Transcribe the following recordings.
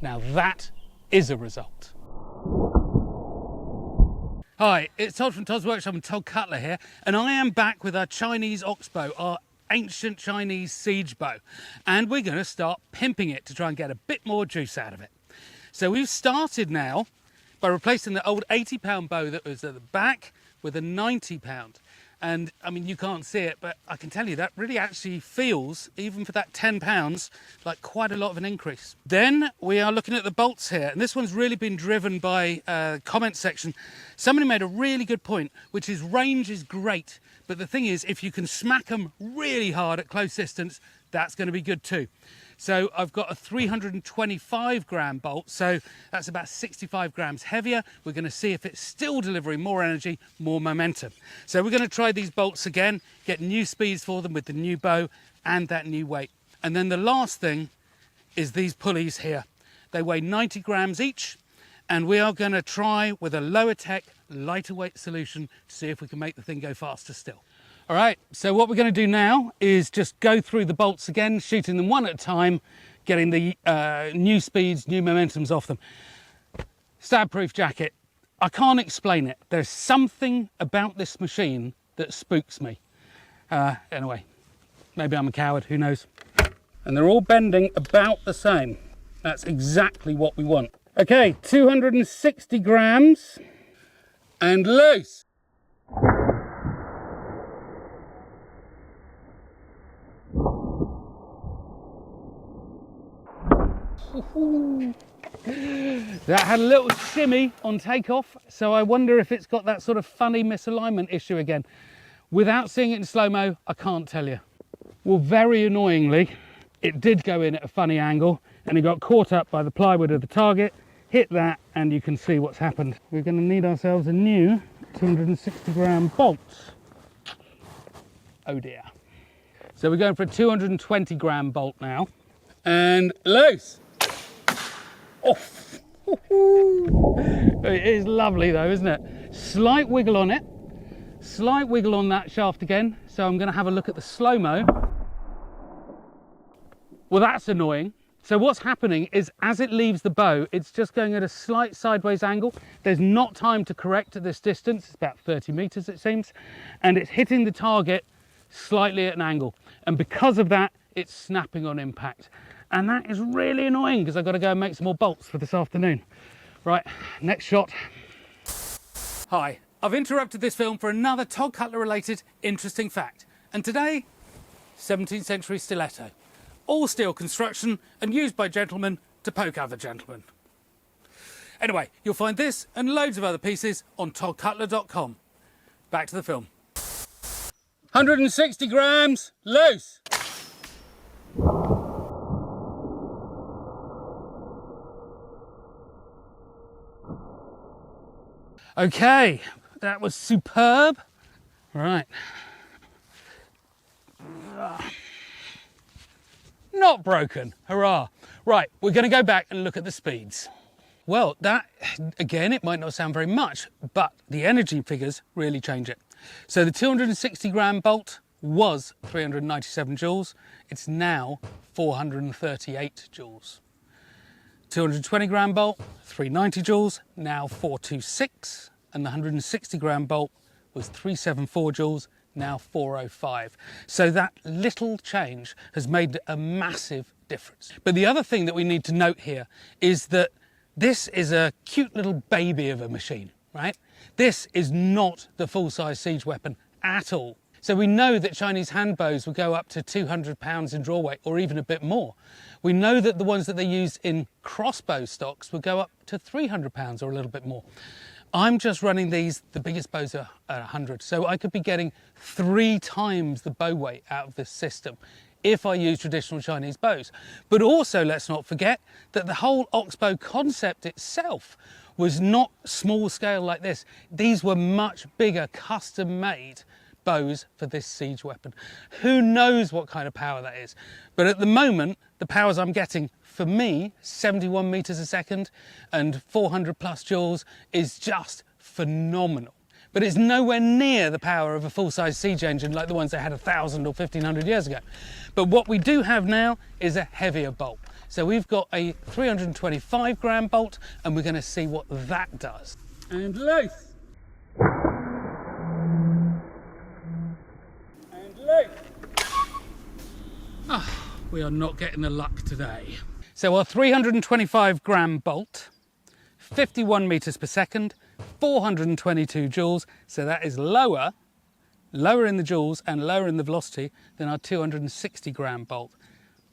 Now that is a result. Hi, it's Todd from Todd's Workshop and Todd Cutler here, and I am back with our Chinese oxbow, our ancient Chinese siege bow, and we're going to start pimping it to try and get a bit more juice out of it. So we've started now by replacing the old 80-pound bow that was at the back with a 90-pound. And I mean, you can't see it, but I can tell you that really actually feels, even for that 10 pounds, like quite a lot of an increase. Then we are looking at the bolts here, and this one's really been driven by comment section. Somebody made a really good point, which is range is great, but the thing is, if you can smack them really hard at close distance, that's going to be good too. So I've got a 325 gram bolt, so that's about 65 grams heavier. We're going to see if it's still delivering more energy, more momentum. So we're going to try these bolts again, get new speeds for them with the new bow and that new weight. And then the last thing is these pulleys here. They weigh 90 grams each, and we are going to try with a lower tech, lighter weight solution to see if we can make the thing go faster still. All right, so what we're going to do now is just go through the bolts again, shooting them one at a time, getting the new speeds, new momentums off them. Stab-proof jacket. I can't explain it. There's something about this machine that spooks me. Anyway, maybe I'm a coward, who knows? And they're all bending about the same. That's exactly what we want. Okay, 260 grams and loose. That had a little shimmy on takeoff, so I wonder if it's got that sort of funny misalignment issue again. Without seeing it in slow-mo, I can't tell you. Well, very annoyingly, it did go in at a funny angle and it got caught up by the plywood of the target, hit that, and you can see what's happened. We're going to need ourselves a new 260 gram bolt. Oh dear. So we're going for a 220 gram bolt now. And loose. Off. It is lovely though, isn't it? Slight wiggle on it, slight wiggle on that shaft again. So I'm going to have a look at the slow-mo. Well, that's annoying. So what's happening is as it leaves the bow, it's just going at a slight sideways angle. There's not time to correct at this distance. It's about 30 meters it seems, and it's hitting the target slightly at an angle. And because of that, it's snapping on impact. And that is really annoying because I've got to go and make some more bolts for this afternoon. Right, next shot. Hi, I've interrupted this film for another Todd Cutler related interesting fact. And today, 17th century stiletto. All steel construction and used by gentlemen to poke other gentlemen. Anyway, you'll find this and loads of other pieces on toddcutler.com. Back to the film. 160 grams, loose. Okay, that was superb. Right. Not broken, hurrah. Right, we're going to go back and look at the speeds. Well, that, again, it might not sound very much, but the energy figures really change it. So the 260 gram bolt was 397 joules. It's now 438 joules. 220 gram bolt, 390 joules, now 426. And the 160 gram bolt was 374 joules, now 405. So that little change has made a massive difference. But the other thing that we need to note here is that this is a cute little baby of a machine, right? This is not the full-size siege weapon at all. So we know that Chinese hand bows will go up to 200 pounds in draw weight or even a bit more. We know that the ones that they use in crossbow stocks will go up to 300 pounds or a little bit more. I'm just running these, the biggest bows are at 100, so I could be getting 3 times the bow weight out of this system if I use traditional Chinese bows. But also, let's not forget that the whole oxbow concept itself was not small scale like this. These were much bigger, custom made bows for this siege weapon. Who knows what kind of power that is? But at the moment, the powers I'm getting, for me, 71 meters a second and 400 plus joules is just phenomenal. But it's nowhere near the power of a full-size siege engine like the ones they had 1,000 or 1,500 years ago. But what we do have now is a heavier bolt. So we've got a 325 gram bolt and we're going to see what that does. And loose. And loose. Ah, we are not getting the luck today. So our 325 gram bolt, 51 meters per second, 422 joules. So that is lower in the joules and lower in the velocity than our 260 gram bolt.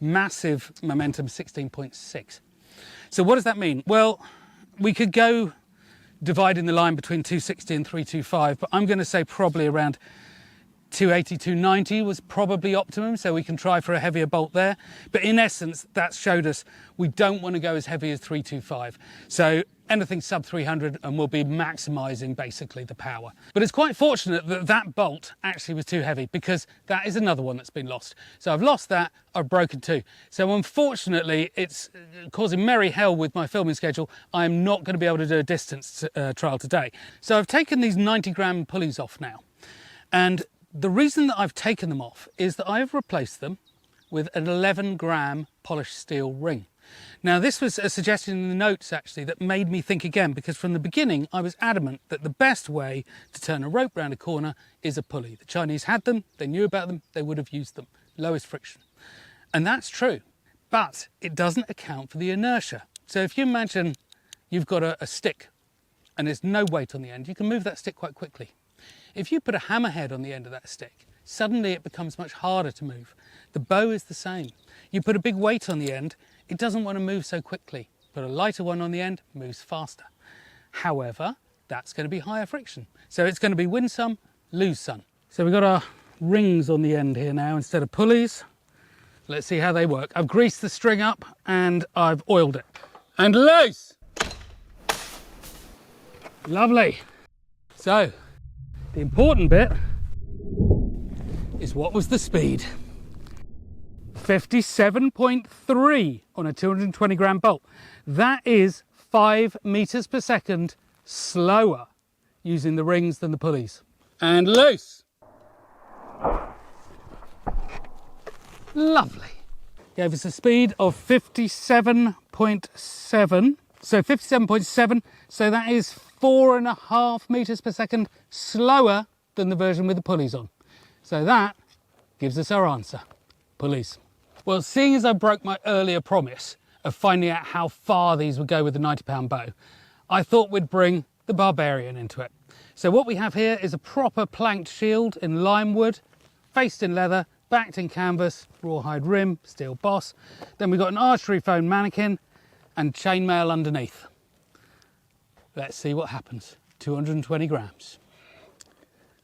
Massive momentum, 16.6. So what does that mean? Well, we could go dividing the line between 260 and 325, but I'm going to say probably around 280, 290 was probably optimum, so we can try for a heavier bolt there. But in essence, that showed us we don't want to go as heavy as 325. So anything sub 300 and we'll be maximising basically the power. But it's quite fortunate that that bolt actually was too heavy, because that is another one that's been lost. So I've lost that, I've broken two. So unfortunately, it's causing merry hell with my filming schedule. I'm not going to be able to do a distance trial today. So I've taken these 90 gram pulleys off now. And the reason that I've taken them off is that I've replaced them with an 11 gram polished steel ring. Now, this was a suggestion in the notes actually that made me think again, because from the beginning I was adamant that the best way to turn a rope round a corner is a pulley. The Chinese had them, they knew about them, they would have used them. Lowest friction. And that's true, but it doesn't account for the inertia. So if you imagine you've got a stick and there's no weight on the end, you can move that stick quite quickly. If you put a hammerhead on the end of that stick, suddenly it becomes much harder to move. The bow is the same. You put a big weight on the end, it doesn't want to move so quickly. Put a lighter one on the end, moves faster. However, that's going to be higher friction. So it's going to be win some, lose some. So we've got our rings on the end here now instead of pulleys. Let's see how they work. I've greased the string up and I've oiled it. And loose! Lovely. So, the important bit is what was the speed? 57.3 on a 220 gram bolt. That is 5 meters per second slower using the rings than the pulleys. And loose. Lovely. Gave us a speed of 57.7. So 57.7, so that is 4.5 meters per second slower than the version with the pulleys on. So that gives us our answer, pulleys. Well, seeing as I broke my earlier promise of finding out how far these would go with the 90-pound bow, I thought we'd bring the Barbarian into it. So what we have here is a proper planked shield in lime wood, faced in leather, backed in canvas, rawhide rim, steel boss. Then we've got an archery foam mannequin and chainmail underneath. Let's see what happens. 220 grams.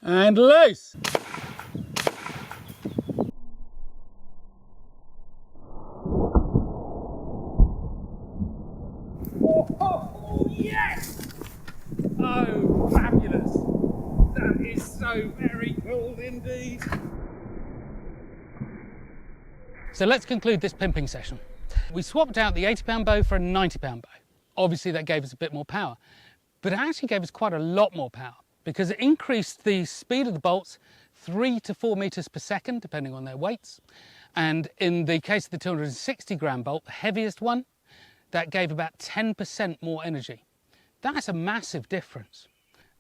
And loose. Oh, yes! Oh, fabulous. That is so very cool indeed. So let's conclude this pimping session. We swapped out the 80-pound bow for a 90-pound bow. Obviously that gave us a bit more power, but it actually gave us quite a lot more power because it increased the speed of the bolts 3 to 4 meters per second, depending on their weights. And in the case of the 260 gram bolt, the heaviest one, that gave about 10% more energy. That's a massive difference.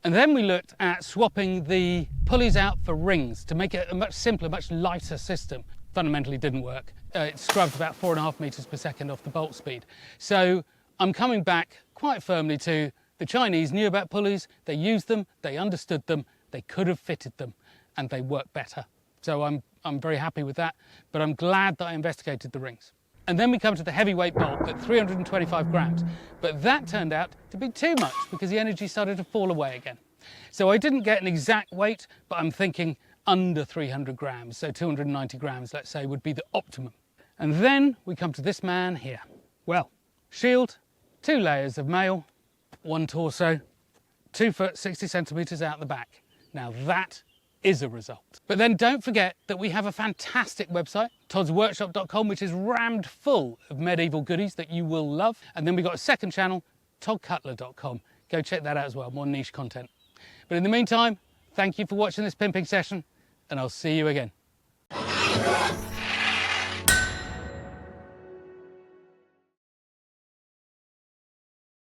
And then we looked at swapping the pulleys out for rings to make it a much simpler, much lighter system. Fundamentally didn't work. It scrubbed about 4.5 meters per second off the bolt speed. So I'm coming back quite firmly to the Chinese knew about pulleys, they used them, they understood them, they could have fitted them, and they work better. So I'm very happy with that, but I'm glad that I investigated the rings. And then we come to the heavyweight bolt at 325 grams, but that turned out to be too much because the energy started to fall away again. So I didn't get an exact weight, but I'm thinking under 300 grams, so 290 grams, let's say, would be the optimum. And then we come to this man here. Well, shield, 2 layers of mail, 1 torso, 2 foot 60 centimeters out the back. Now that is a result. But then don't forget that we have a fantastic website, toddsworkshop.com, which is rammed full of medieval goodies that you will love. And then we've got a second channel, toddcutler.com. Go check that out as well, more niche content. But in the meantime, thank you for watching this pimping session, and I'll see you again.